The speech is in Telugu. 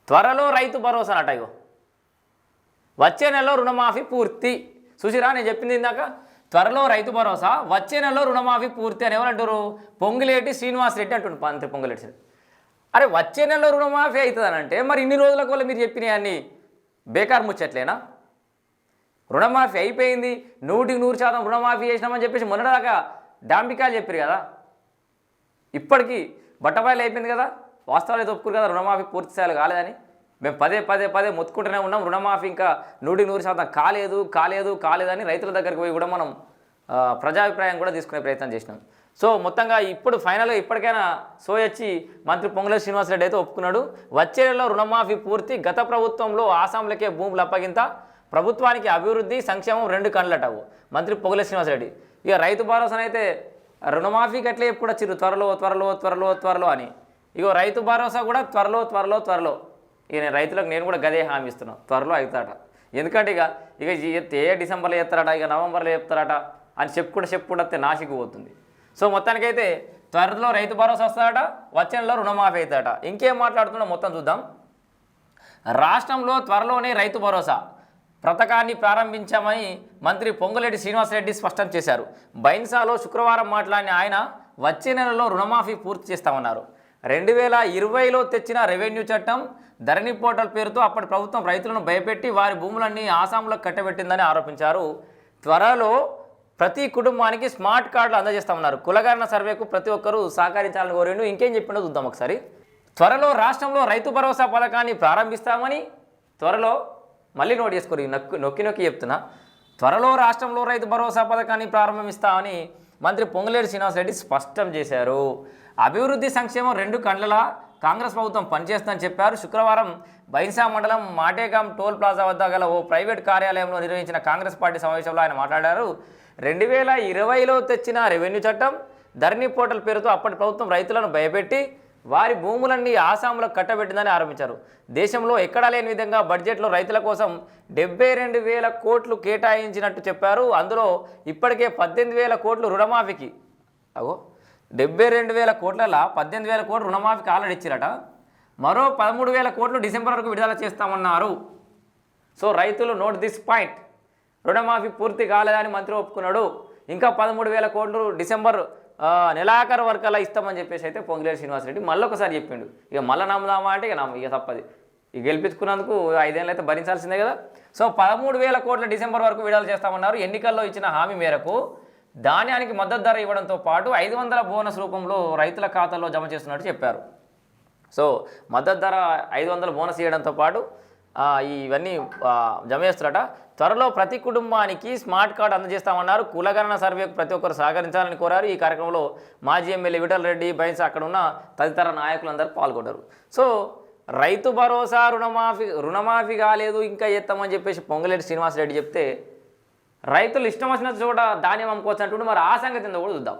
త్వరలో రైతు భరోసా అట. ఇగో వచ్చే నెలలో రుణమాఫీ పూర్తి. చూసిరా నేను చెప్పింది ఇందాక, త్వరలో రైతు భరోసా, వచ్చే నెలలో రుణమాఫీ పూర్తి అని ఎవరు అంటారు? పొంగులేటి శ్రీనివాస్ రెడ్డి అంటుండు, మంత్రి పొంగులేటి. అరే వచ్చే నెలలో రుణమాఫీ అవుతుందనంటే మరి ఇన్ని రోజులకు వల్ల మీరు చెప్పినవన్నీ బేకార్ ముచ్చట్లేనా? రుణమాఫీ అయిపోయింది, 100% రుణమాఫీ చేసినామని చెప్పేసి మొన్నటిదాకా డాంబికాలు చెప్పారు కదా. ఇప్పటికీ బట్టబాయిలు అయిపోయింది కదా, వాస్తవాలు అయితే ఒప్పుకోరు కదా రుణమాఫీ పూర్తి స్థాయిలో కాలేదని. మేము పదే పదే పదే మొత్తుకుంటూనే ఉన్నాం, రుణమాఫీ ఇంకా 100% కాలేదు కాలేదు కాలేదని రైతుల దగ్గరికి పోయి కూడా మనం ప్రజాభిప్రాయం కూడా తీసుకునే ప్రయత్నం చేసినాం. సో మొత్తంగా ఇప్పుడు ఫైనల్గా ఇప్పటికైనా సోయొచ్చి మంత్రి పొంగులేటి శ్రీనివాసరెడ్డి అయితే ఒప్పుకున్నాడు. వచ్చే నెలలో రుణమాఫీ పూర్తి, గత ప్రభుత్వంలో ఆసాంలకే భూములు అప్పగింత, ప్రభుత్వానికి అభివృద్ధి సంక్షేమం 2 కళ్ళటవు మంత్రి పొంగులేటి శ్రీనివాసరెడ్డి. ఇక రైతు భరోసానైతే రుణమాఫీకి ఎట్లా ఎప్పుడు వచ్చిర్రు త్వరలో త్వరలో త్వరలో త్వరలో అని. ఇగో రైతు భరోసా కూడా త్వరలో త్వరలో త్వరలో. ఇక నేను రైతులకు నేను కూడా గదే హామీ ఇస్తున్నాను, త్వరలో అవుతాడట. ఎందుకంటే ఇక ఏ డిసెంబర్లో చెప్తారట, ఇక నవంబర్లో చెప్తారట అని చెప్పుకుంటే నాసికి పోతుంది. సో మొత్తానికైతే త్వరలో రైతు భరోసా వస్తాడట, వచ్చే నెలలో రుణమాఫీ అవుతాడట. ఇంకేం మాట్లాడుతున్నా మొత్తం చూద్దాం. రాష్ట్రంలో త్వరలోనే రైతు భరోసా పథకాన్ని ప్రారంభించామని మంత్రి పొంగులేటి శ్రీనివాసరెడ్డి స్పష్టం చేశారు. బైన్సాలో శుక్రవారం మాట్లాడిన ఆయన వచ్చే నెలలో రుణమాఫీ పూర్తి చేస్తామన్నారు. 2020లో తెచ్చిన రెవెన్యూ చట్టం, ధరణి పోర్టల్ పేరుతో అప్పటి ప్రభుత్వం రైతులను భయపెట్టి వారి భూములన్నీ ఆసాంలకు కట్టబెట్టిందని ఆరోపించారు. త్వరలో ప్రతి కుటుంబానికి స్మార్ట్ కార్డులు అందజేస్తామన్నారు. కులగణన సర్వేకు ప్రతి ఒక్కరూ సహకరించాలని కోరిండు. ఇంకేం చెప్పిండో చూద్దాం ఒకసారి. త్వరలో రాష్ట్రంలో రైతు భరోసా పథకాన్ని ప్రారంభిస్తామని, త్వరలో మళ్ళీ నోట్ చేసుకోరు, నొక్కి చెప్తున్నా, త్వరలో రాష్ట్రంలో రైతు భరోసా పథకాన్ని ప్రారంభిస్తామని మంత్రి పొంగులేటి శ్రీనివాసరెడ్డి స్పష్టం చేశారు. అభివృద్ధి సంక్షేమం 2 కళ్ళలా కాంగ్రెస్ ప్రభుత్వం పనిచేస్తుందని చెప్పారు. శుక్రవారం బైన్సా మండలం మాటేగాం టోల్ ప్లాజా వద్ద గల ఓ ప్రైవేట్ కార్యాలయంలో నిర్వహించిన కాంగ్రెస్ పార్టీ సమావేశంలో ఆయన మాట్లాడారు. 2020లో తెచ్చిన రెవెన్యూ చట్టం, ధరణి పోర్టల్ పేరుతో అప్పటి ప్రభుత్వం రైతులను భయపెట్టి వారి భూములన్నీ ఆసాంలకు కట్టబెట్టిందని ఆరోపించారు. దేశంలో ఎక్కడా లేని విధంగా బడ్జెట్లో రైతుల కోసం 72,000 కోట్లు కేటాయించినట్టు చెప్పారు. అందులో ఇప్పటికే 18,000 కోట్లు రుణమాఫీకి, 72,000 కోట్లలో 18,000 కోట్లు రుణమాఫీకి ఆల్రెడీ ఇచ్చిరట. మరో 13,000 కోట్లు డిసెంబర్ వరకు విడుదల చేస్తామన్నారు. సో రైతులు నోట్ దిస్ పాయింట్, రుణమాఫీ పూర్తి కాలేదని మంత్రి ఒప్పుకున్నాడు. ఇంకా 13,000 కోట్లు డిసెంబర్ నెలాఖరు వరకు అలా ఇస్తామని చెప్పేసి అయితే పొంగులేటి శ్రీనివాసరెడ్డి మళ్ళీ ఒకసారి చెప్పిండు. ఇక మళ్ళీ నమ్ముదామా అంటే ఇక తప్పది, ఇక గెలిపించుకున్నందుకు 5 ఏళ్ళు అయితే భరించాల్సిందే కదా. సో 13,000 కోట్ల డిసెంబర్ వరకు విడుదల చేస్తామన్నారు. ఎన్నికల్లో ఇచ్చిన హామీ మేరకు ధాన్యానికి మద్దతు ధర ఇవ్వడంతో పాటు 500 బోనస్ రూపంలో రైతుల ఖాతాల్లో జమ చేస్తున్నట్టు చెప్పారు. సో మద్దతు ధర 500 బోనస్ ఇవ్వడంతో పాటు ఇవన్నీ జమ చేస్తారట. త్వరలో ప్రతి కుటుంబానికి స్మార్ట్ కార్డు అందజేస్తామన్నారు. కులగణన సర్వేకు ప్రతి ఒక్కరు సహకరించాలని కోరారు. ఈ కార్యక్రమంలో మాజీ ఎమ్మెల్యే విఠల్ రెడ్డి, బైన్స్, అక్కడ ఉన్న తదితర నాయకులందరూ పాల్గొన్నారు. సో రైతు భరోసా రుణమాఫీ కాలేదు ఇంకా చేస్తామని చెప్పేసి పొంగులేటి శ్రీనివాసరెడ్డి చెప్తే రైతులు ఇష్టం వచ్చిన చోట ధాన్యం అమ్ముకోవచ్చు అంటుండే. మరి ఆ సంగతి కూడా చూద్దాం.